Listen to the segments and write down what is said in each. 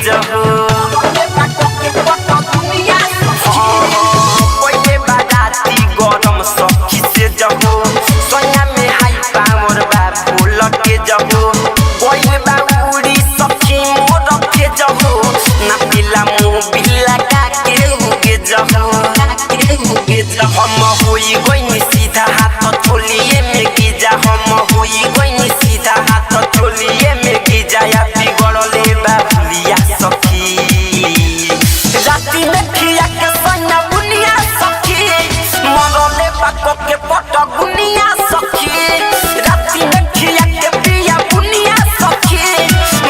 जहो पहिले बाराती गरम सखी से जहो सोया में हाई पावर बा बोल के जहो पहिले बा उड़ी सखी मोर के जहो ना पिला मुंह बिल्ला का के उगे जहो हम होई गइनी सीधा हाथ थोलिए में गिजा हम होई गइनी सीधा हाथ थोलिए में गिजा या बिगड़ले बा भुलिया सखी राती में खिया के सन्ना बुनिया सखी मरले बाको के पट गुनिया सखी राती में खिया के पिया बुनिया सखी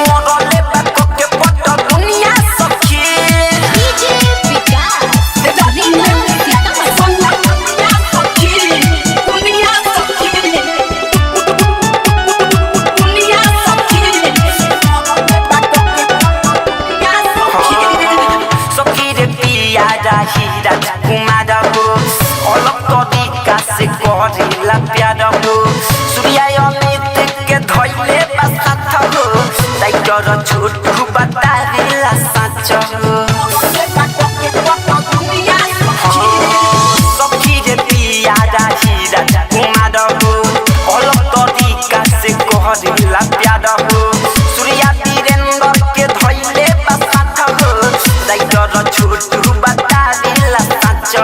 मरले बाको के पट गुनिया सखी डीजे विकास राती में खिया के सन्ना बुनिया सखी बुनिया सखी बुनिया सखी मरले बाको के सखी रे पिया हीरा कुमार हो अलग तरीका से करेला प्यार हो सूर्या अमित के धइले बसात हो टाइगर छोटू बतारेला सच हो सखी रे पिया हीरा कुमार हो अलग तरीका से करेला प्यार हो सूर्या वीरेंद्र के धइले बसात हो टाइगर छोटू बतारेला सच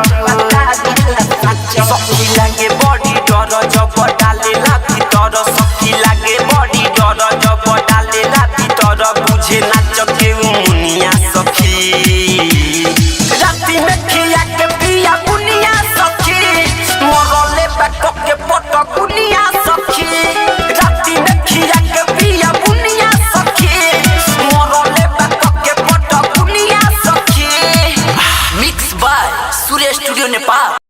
सखी लागे बड़ी डर जब डालेला भीतर सखी लागे बड़ी डर जब डालेला भीतर बुझे ना